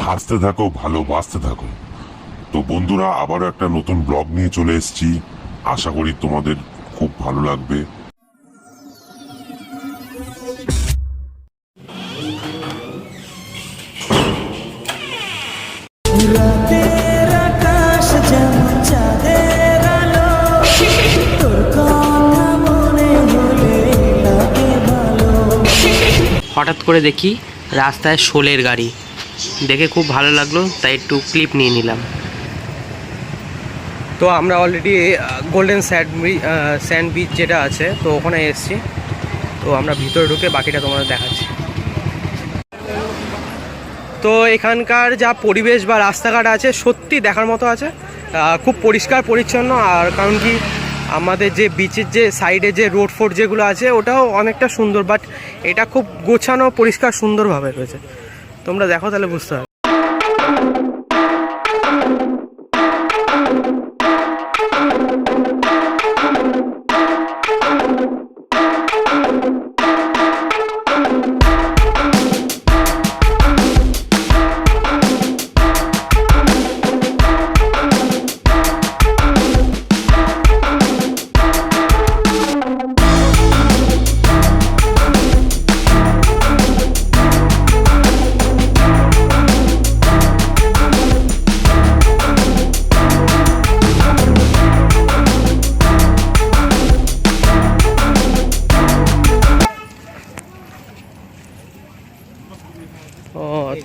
হাসতে থাকো, ভালোবাসতে থাকো। তো বন্ধুরা, আবারও একটা নতুন ব্লগ নিয়ে চলে এসেছি। আশা করি তোমাদের খুব ভালো লাগবে। হঠাৎ করে দেখি রাস্তায় শোলের গাড়ি, দেখে খুব ভালো লাগলো, তাই একটু ক্লিপ নিয়ে নিলাম। তো আমরা অলরেডি গোল্ডেন স্যান্ড বিচ যেটা আছে, তো ওখানে এসেছি। তো আমরা ভিতরে ঢুকে বাকিটা তোমাদের দেখাচ্ছি। তো এখানকার যা পরিবেশ বা রাস্তাঘাট আছে সত্যি দেখার মতো আছে, খুব পরিষ্কার পরিচ্ছন্ন। আর কারণ কি, আমাদের যে বিচের যে সাইডে যে রোড ফোড যেগুলো আছে ওটাও অনেকটা সুন্দর, বাট এটা খুব গোছানো পরিষ্কার সুন্দরভাবে রয়েছে। তোমরা দেখো তাহলে বুঝতে পারবে।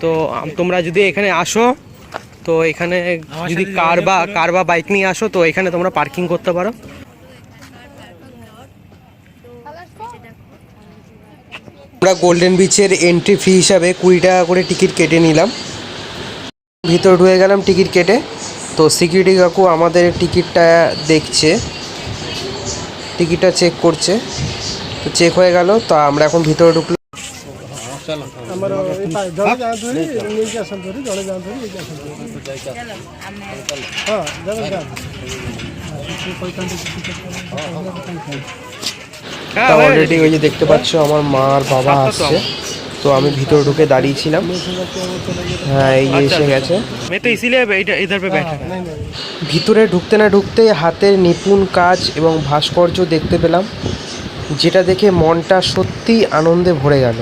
তো তোমরা যদি এখানে আসো, তো এখানে যদি কার বা বাইক নিয়ে আসো, তো এখানে তোমরা পার্কিং করতে পারো। আমরা গোল্ডেন বিচের এন্ট্রি ফি হিসাবে 20 টাকা করে টিকিট কেটে নিলাম। ভিতরে ঢুকে গেলাম টিকিট কেটে। তো সিকিউরিটি কাকু আমাদের টিকিটটা দেখছে, টিকিটটা চেক করছে। তো চেক হয়ে গেল, তো আমরা এখন ভিতরে ঢুকলাম। অলরেডি ওই যে দেখতে পাচ্ছ আমার মা আর বাবা আসছে। তো আমি ভিতরে ঢুকে দাঁড়িয়েছিলাম। হ্যাঁ, এই এসে গেছে। ভিতরে ঢুকতে না ঢুকতে হাতের নিপুণ কাজ এবং ভাস্কর্য দেখতে পেলাম, যেটা দেখে মনটা সত্যিই আনন্দে ভরে গেল।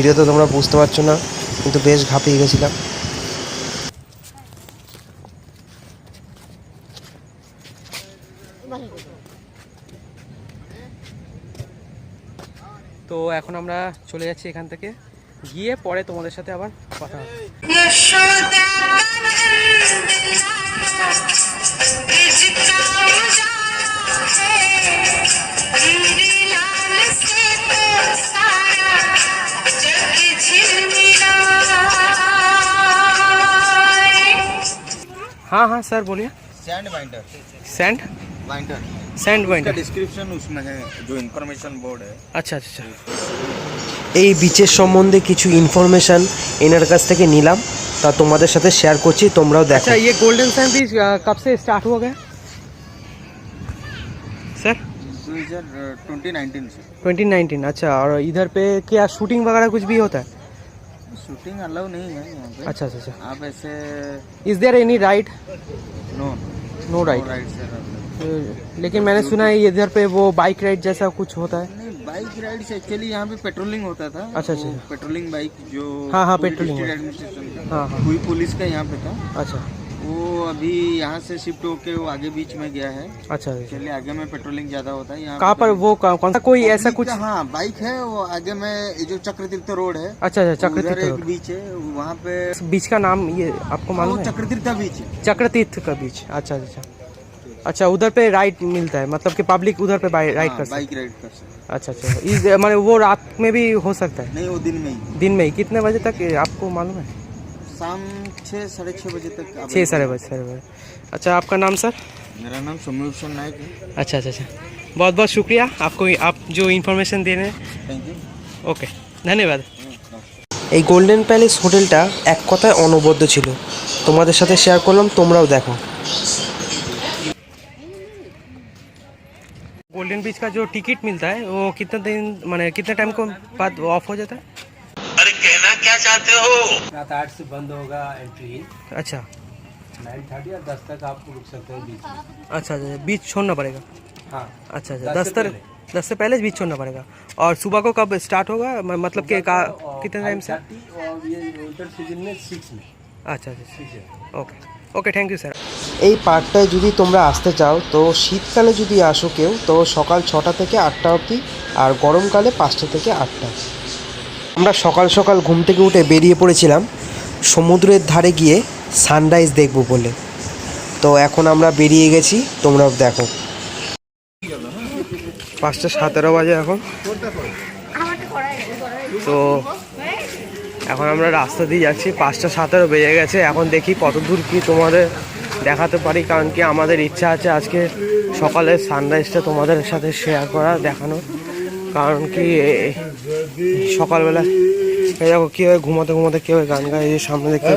ভিডিওতে তোমরা বুঝতে পারছো না, কিন্তু বেশ ঘাপিয়ে গেছিলাম। তো এখন আমরা চলে যাচ্ছি এখান থেকে, গিয়ে পরে তোমাদের সাথে আবার কথা হবে। हाँ हाँ सर बोलिए। Sand binder sand binder sand इसका बाइंडर। डिस्क्रिप्शन उसमें है, जो इन्फॉर्मेशन बोर्ड है। अच्छा अच्छा। এই বিচের সম্বন্ধে কিছু ইনফরমেশান এনার কাছ থেকে নিলাম, তা তোমাদের সাথে শেয়ার করছি, তোমরাও দেখো। अच्छा ये गोल्डन सैंड बीच कब से स्टार्ट हुआ गया सर? 2019 से 2019। अच्छा, और इधर पे क्या शूटिंग वगैरह कुछ भी होता है? शूटिंग अलाउ नहीं है यहाँ पे। अच्छा अच्छा अच्छा। आप ऐसे is there any ride? No no ride. Ride से लेकिन मैंने सुना है इधर पे वो बाइक राइड जैसा कुछ होता है। नहीं, बाइक राइड से एक्चुअली यहाँ पे पेट्रोलिंग होता था। अच्छा, वो अच्छा। पेट्रोलिंग बाइक जो हाँ, हाँ, पूरी पेट्रोलिंग डिस्ट्रिक्ट बाइक। एडमिनिस्ट्रेशन हाँ, हाँ। पूरी पुलिस का यहाँ पे था। अच्छा वो अभी यहाँ से शिफ्ट होके वो आगे बीच में गया है। अच्छा। चलिए आगे में पेट्रोलिंग ज्यादा होता है यहाँ कहाँ पर वो कौन सा कोई ऐसा कुछ? हाँ बाइक है, वो आगे में ये जो चक्रतीर्थ रोड है। अच्छा अच्छा, उधर चक्रतीर्थ एक रोड। बीच है, वहाँ पे बीच का नाम ये आपको मालूम वो है? चक्रतीर्थ बीच है। चक्रतीर्थ का बीच। अच्छा अच्छा अच्छा। उधर पे राइड मिलता है, मतलब कि पब्लिक उधर पे राइड हाँ, कर सकते बाइक राइड कर सकते हैं। अच्छा अच्छा। इस माने वो रात में भी हो सकता है? नहीं, वो दिन में ही, दिन में ही? कितने बजे तक आपको मालूम है? शाम 6 साढ़े 6 बजे तक। 6 साढ़े बजे। अच्छा, आपका नाम सर? मेरा नाम सौम्यभूषण नायक है। अच्छा अच्छा अच्छा। बहुत बहुत शुक्रिया आपको, आप जो इन्फॉर्मेशन दे रहे हैं। Thank you. ओके, धन्यवाद। এই গোল্ডেন প্যালেস হোটেলটা এক কথায় অনবদ্য ছিল, তোমাদের সাথে শেয়ার করলাম, তোমরাও দেখো। गोल्डन बीच का जो टिकट मिलता है वो कितने दिन माने कितने टाइम को बाद ऑफ हो जाता है? रात 8 से बंद होगा एंट्री। अच्छा 9:30 या 10 तक आप रुक सकते हैं बीच में। अच्छा अच्छा, बीच छोड़ना पड़ेगा। हाँ, अच्छा अच्छा, 10 से 10 से पहले बीच छोड़ना पड़ेगा। और सुबह को कब स्टार्ट होगा, मतलब कि कितने टाइम से? 5:30 और ये विंटर सीजन में 6 में। अच्छा अच्छा, okay okay, thank you sir. এই পার্কটায় যদি তোমরা আসতে চাও, তো শীতকালে যদি আসো কেউ, তো সকাল 6টা থেকে 8টা অবধি, আর গরমকালে 5টা থেকে 8টা। আমরা সকাল সকাল ঘুম থেকে উঠে বেরিয়ে পড়েছিলাম সমুদ্রের ধারে গিয়ে সানরাইজ দেখব বলে। তো এখন আমরা বেরিয়ে গেছি, তোমরাও দেখো। 5:17 বাজে এখন। তো এখন আমরা রাস্তা দিয়ে যাচ্ছি, 5:17 বেজে গেছে। এখন দেখি কত দূর কি তোমাদের দেখাতে পারি, কারণ কি আমাদের ইচ্ছা আছে আজকে সকালের সানরাইজটা তোমাদের সাথে শেয়ার করা, দেখানো। কারণ কি সকালবেলা এই দেখো কীভাবে ঘুমাতে ঘুমাতে কীভাবে গান গায়, এই যে সামনে দেখতে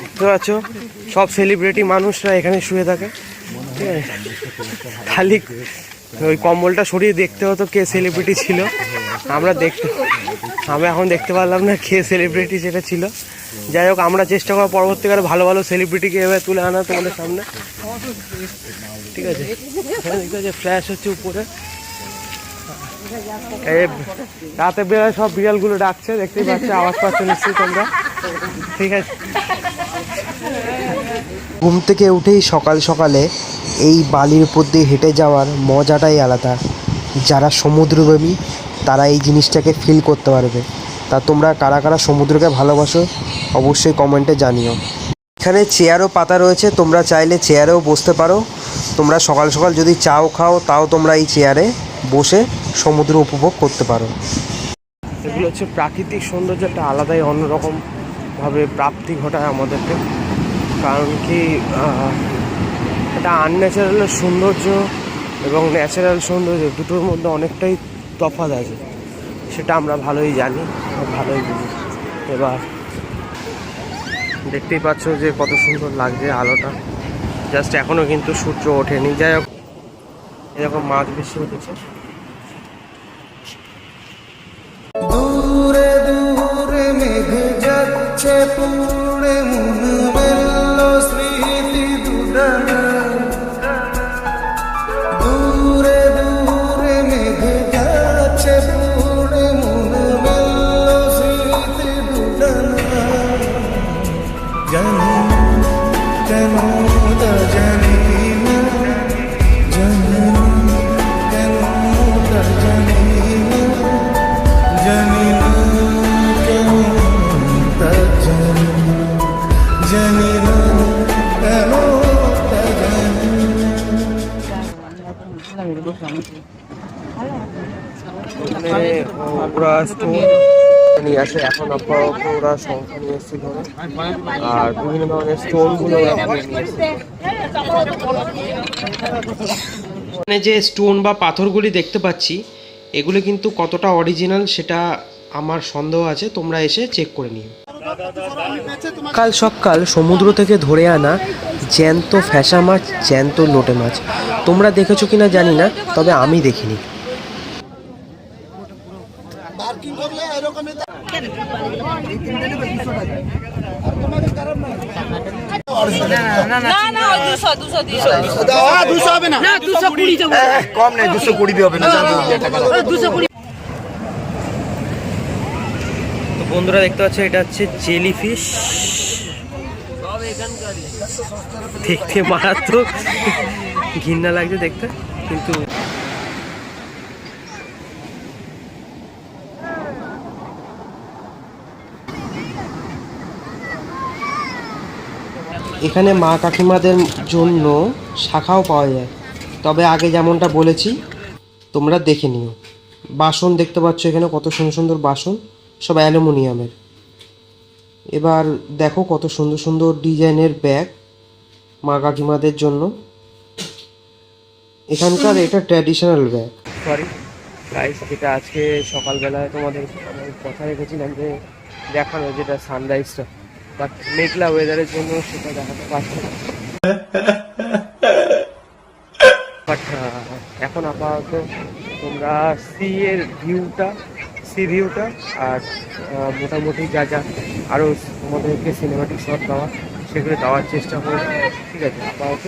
বুঝতে পারছো, সব সেলিব্রিটি মানুষরা এখানে শুয়ে থাকে। ঠিক আছে, খালি ওই কম্বলটা সরিয়ে দেখতে হতো কে সেলিব্রিটি ছিল। আমরা এখন দেখতে পারলাম না কে সেলিব্রিটি যেটা ছিল। যাই হোক, আমরা চেষ্টা করবো পরবর্তীকালে ভালো ভালো সেলিব্রিটিকে এভাবে তুলে আনা তোমাদের সামনে। ঠিক আছে, দেখতে যে ফ্ল্যাশ হচ্ছে উপরে, এই রাতে বেলায় সব বিড়ালগুলো ডাকছে, দেখতেই পাচ্ছ, আওয়াজ পাচ্ছ নিশ্চয়ই তোমরা। ঠিক আছে, ঘুম থেকে উঠেই সকাল সকালে এই বালির উপর দিয়ে হেঁটে যাওয়ার মজাটাই আলাদা। যারা সমুদ্রপ্রেমী তারা এই জিনিসটাকে ফিল করতে পারবে। তা তোমরা কারা কারা সমুদ্রকে ভালোবাসো অবশ্যই কমেন্টে জানিও। এখানে চেয়ারও পাতা রয়েছে, তোমরা চাইলে চেয়ারেও বসতে পারো। তোমরা সকাল সকাল যদি চাও খাও, তাও তোমরা এই চেয়ারে বসে সমুদ্র উপভোগ করতে পারো। এগুলো হচ্ছে প্রাকৃতিক সৌন্দর্য, একটা আলাদাই অন্যরকমভাবে প্রাপ্তি ঘটায় আমাদেরকে। কারণ কি এটা আনন্যাচারাল সৌন্দর্য এবং ন্যাচারাল সৌন্দর্য দুটোর মধ্যে অনেকটাই তফাৎ আছে, সেটা আমরা ভালোই জানি, ভালোই বুঝি। এবার দেখতেই পাচ্ছ যে কত সুন্দর লাগছে আলোটা, জাস্ট এখনও কিন্তু সূর্য ওঠেনি। যাই হোক, এরকম মাছ বেশি উঠেছে। দূরে দূরে মেঘ যাচ্ছে পুড়ে, মন মেলল স্মৃতি দুদানা। দূরে দূরে স্টোন নিয়ে আসে। এখন আপাতত ওরা সংখ্যা নিয়ে এসেছে ধরো, আর বিভিন্ন ধরনের স্টোনগুলো ওরা কিনে নিয়ে এসেছে। মানে যে স্টোন বা পাথরগুলি দেখতে পাচ্ছি এগুলো কিন্তু কতটা অরিজিনাল সেটা আমার সন্দেহ আছে, তোমরা এসে চেক করে নিও। কাল সকাল সমুদ্র থেকে ধরে আনা জ্যান্ত ফ্যাসা মাছ, জ্যান্ত লোটে মাছ, তোমরা দেখেছো কিনা জানি না, তবে আমি দেখিনি। কম নেই, 220 হবে না। তো বন্ধুরা দেখতে পাচ্ছ এটা হচ্ছে জেলিফিশ, দেখতে মারাত্মক, ঘৃণা লাগছে দেখতে, কিন্তু এখানে মা কাকিমাদের জন্য শাখাও পাওয়া যায়, তবে আগে যেমনটা বলেছি তোমরা দেখে নিও। বাসন দেখতে পাচ্ছ এখানে কত সুন্দর সুন্দর বাসন, সব অ্যালুমিনিয়ামের। এবার দেখো কত সুন্দর সুন্দর ডিজাইনের ব্যাগ মা কাকিমাদের জন্য। এখানকার এটা ট্র্যাডিশনাল ব্যাগ। সরি গাইস, যেটা আজকে সকালবেলায় তোমাদের আমি কথা রেখেছিলাম যে দেখানো, যেটা সানরাইজটা, বাট মেঘলা ওয়েদারের জন্য সেটা দেখাতে পারছি না। বাট এখন আপাতত তোমরা সি ভিউটা আর মোটামুটি যা যা আরও তোমাদেরকে সিনেমাটিক শট দেওয়া সেগুলো দেওয়ার চেষ্টা করবো। ঠিক আছে, আপাতত